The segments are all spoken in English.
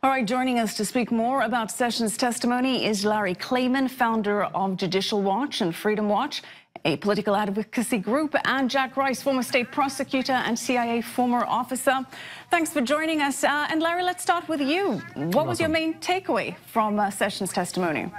All right, joining us to speak more about Sessions' testimony is Larry Klayman, founder of Judicial Watch and Freedom Watch, a political advocacy group, and Jack Rice, former state prosecutor and CIA former officer. Thanks for joining us. And Larry, let's start with you. What was your main takeaway from Sessions' testimony?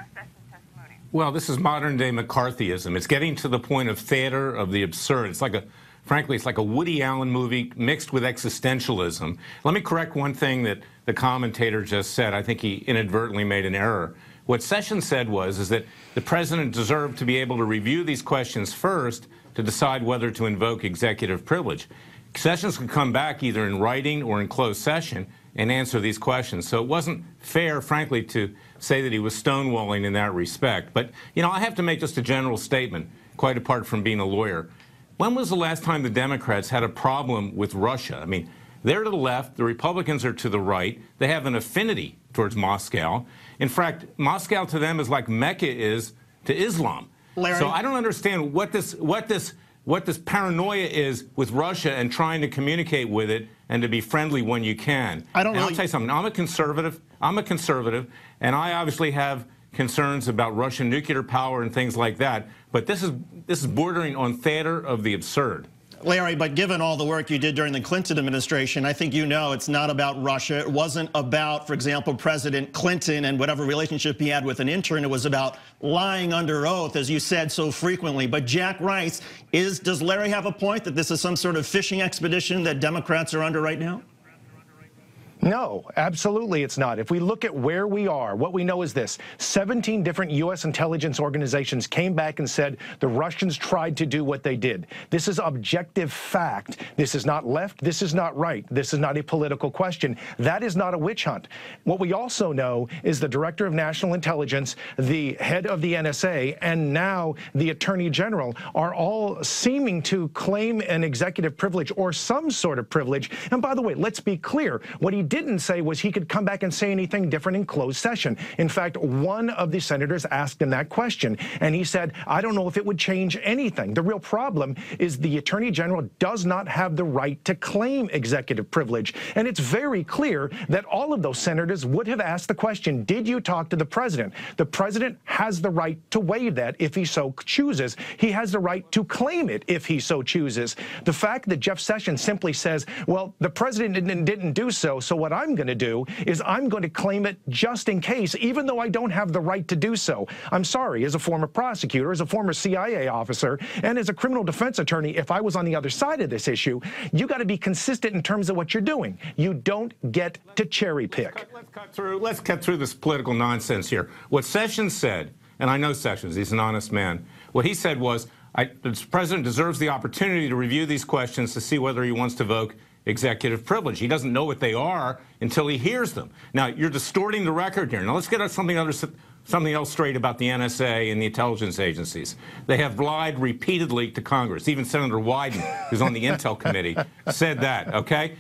Well, this is modern-day McCarthyism. It's getting to the point of theater of the absurd. It's like frankly, it's like a Woody Allen movie mixed with existentialism. Let me correct one thing that the commentator just said. I think he inadvertently made an error. What Sessions said is that the president deserved to be able to review these questions first to decide whether to invoke executive privilege. Sessions could come back either in writing or in closed session and answer these questions. So it wasn't fair, frankly, to say that he was stonewalling in that respect. But, you know, I have to make just a general statement, quite apart from being a lawyer. When was the last time the Democrats had a problem with Russia? I mean, they're to the left, the Republicans are to the right. They have an affinity towards Moscow. In fact, Moscow to them is like Mecca is to Islam. Larry? So I don't understand what this paranoia is with Russia and trying to communicate with it and to be friendly when you can. I'll tell you something. I'm a conservative, and I obviously have concerns about Russian nuclear power and things like that. But this is bordering on theater of the absurd. Larry, but given all the work you did during the Clinton administration, I think you know it's not about Russia. It wasn't about, for example, President Clinton and whatever relationship he had with an intern. It was about lying under oath, as you said so frequently. But Jack Rice, does Larry have a point that this is some sort of fishing expedition that Democrats are under right now? No, absolutely it's not. If we look at where we are, what we know is this. 17 different U.S. intelligence organizations came back and said the Russians tried to do what they did. This is objective fact. This is not left. This is not right. This is not a political question. That is not a witch hunt. What we also know is the Director of National Intelligence, the head of the NSA, and now the Attorney General are all seeming to claim an executive privilege or some sort of privilege. And by the way, let's be clear. What he didn't say was he could come back and say anything different in closed session. In fact, one of the senators asked him that question, and he said, I don't know if it would change anything. The real problem is the Attorney General does not have the right to claim executive privilege. And it's very clear that all of those senators would have asked the question, did you talk to the president? The president has the right to waive that if he so chooses. He has the right to claim it if he so chooses. The fact that Jeff Sessions simply says, well, the president didn't do so, so what I'm going to do is I'm going to claim it just in case, even though I don't have the right to do so. I'm sorry, as a former prosecutor, as a former CIA officer, and as a criminal defense attorney, if I was on the other side of this issue, you got to be consistent in terms of what you're doing. You don't get to cherry pick. Let's cut through this political nonsense here. What Sessions said, and I know Sessions, he's an honest man, what he said was, the president deserves the opportunity to review these questions to see whether he wants to invoke executive privilege. He doesn't know what they are until he hears them. Now, you're distorting the record here. Now, let's get something else straight about the NSA and the intelligence agencies. They have lied repeatedly to Congress. Even Senator Wyden, who's on the Intel Committee, said that, okay?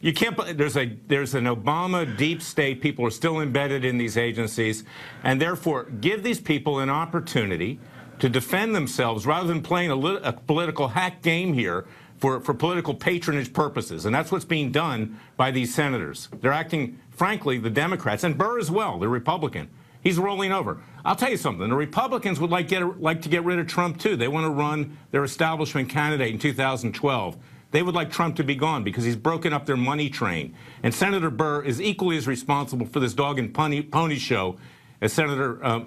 You can't, there's an Obama deep state. People are still embedded in these agencies, and therefore give these people an opportunity to defend themselves rather than playing a political hack game here for political patronage purposes. And that's what's being done by these senators. They're acting, frankly, the Democrats, and Burr as well, the Republican. He's rolling over. I'll tell you something. The Republicans would like to get rid of Trump, too. They want to run their establishment candidate in 2012. They would like Trump to be gone because he's broken up their money train. And Senator Burr is equally as responsible for this dog and pony show as Senator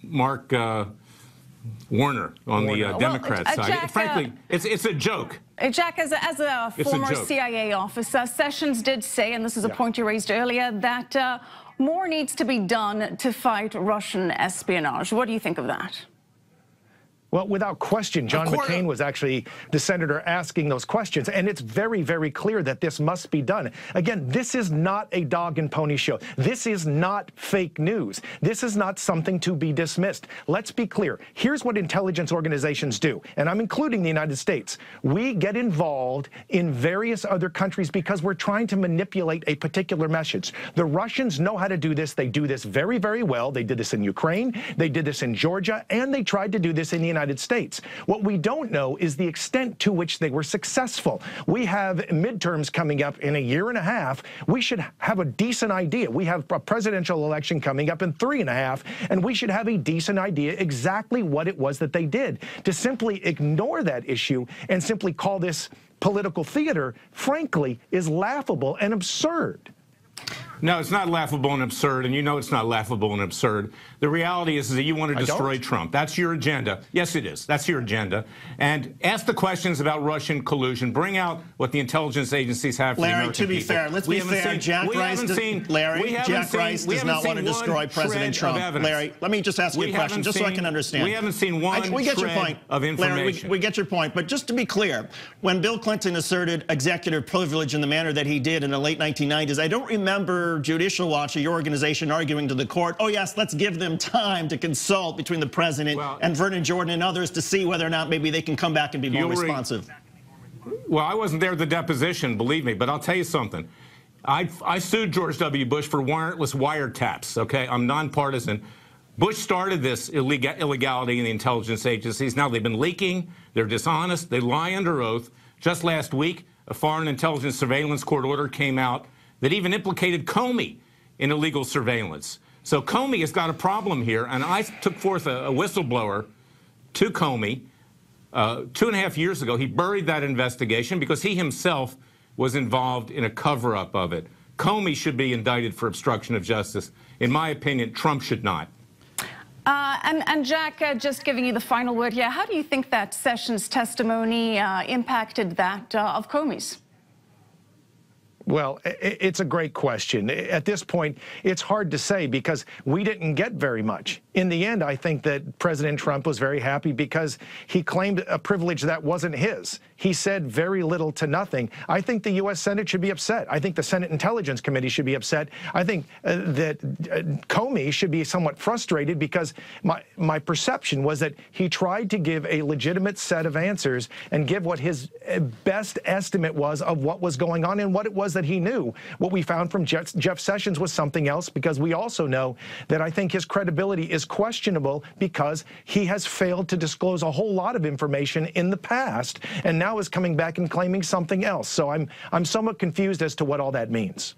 Mark Warner on the Democrat side. Jack, frankly, it's a joke. Jack, as a former CIA officer, Sessions did say, and this is a point you raised earlier, that more needs to be done to fight Russian espionage. What do you think of that? Well, without question, John McCain was actually the senator asking those questions, and it's very, very clear that this must be done. Again, this is not a dog and pony show. This is not fake news. This is not something to be dismissed. Let's be clear. Here's what intelligence organizations do, and I'm including the United States. We get involved in various other countries because we're trying to manipulate a particular message. The Russians know how to do this. They do this very, very well. They did this in Ukraine. They did this in Georgia, and they tried to do this in the United States. What we don't know is the extent to which they were successful. We have midterms coming up in a year and a half. We should have a decent idea. We have a presidential election coming up in 3.5, and we should have a decent idea exactly what it was that they did. To simply ignore that issue and simply call this political theater, frankly, is laughable and absurd. No, it's not laughable and absurd, and you know it's not laughable and absurd. The reality is that you want to destroy Trump. That's your agenda. Yes, it is. That's your agenda. And ask the questions about Russian collusion. Bring out what the intelligence agencies have for the American to be people. fair, let's be fair. Jack Rice does not want to destroy President Trump. Larry, let me just ask you a question, just so I can understand. We haven't seen one shred of information. Larry, we get your point. But just to be clear, when Bill Clinton asserted executive privilege in the manner that he did in the late 1990s, I don't remember Judicial Watch or your organization arguing to the court, oh yes, let's give them time to consult between the president and Vernon Jordan and others to see whether or not maybe they can come back and be more responsive. Well, I wasn't there at the deposition, believe me, but I'll tell you something. I sued George W. Bush for warrantless wiretaps, okay? I'm nonpartisan. Bush started this illegality in the intelligence agencies. Now they've been leaking. They're dishonest. They lie under oath. Just last week, a Foreign Intelligence Surveillance Court order came out that even implicated Comey in illegal surveillance. So Comey has got a problem here, and I took forth a whistleblower to Comey 2.5 years ago. He buried that investigation because he himself was involved in a cover-up of it. Comey should be indicted for obstruction of justice. In my opinion, Trump should not. And Jack, just giving you the final word here, how do you think that Sessions' testimony impacted that of Comey's? Well, it's a great question. At this point, it's hard to say because we didn't get very much. In the end, I think that President Trump was very happy because he claimed a privilege that wasn't his. He said very little to nothing. I think the U.S. Senate should be upset. I think the Senate Intelligence Committee should be upset. I think that Comey should be somewhat frustrated because my perception was that he tried to give a legitimate set of answers and give what his best estimate was of what was going on and what it was that he knew. What we found from Jeff Sessions was something else, because we also know that I think his credibility is questionable because he has failed to disclose a whole lot of information in the past and now is coming back and claiming something else. So I'm somewhat confused as to what all that means.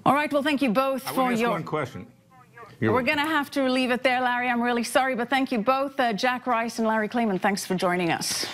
All right, well, thank you both for your... one question. We're going to have to leave it there, Larry. I'm really sorry, but thank you both, Jack Rice and Larry Klayman. Thanks for joining us.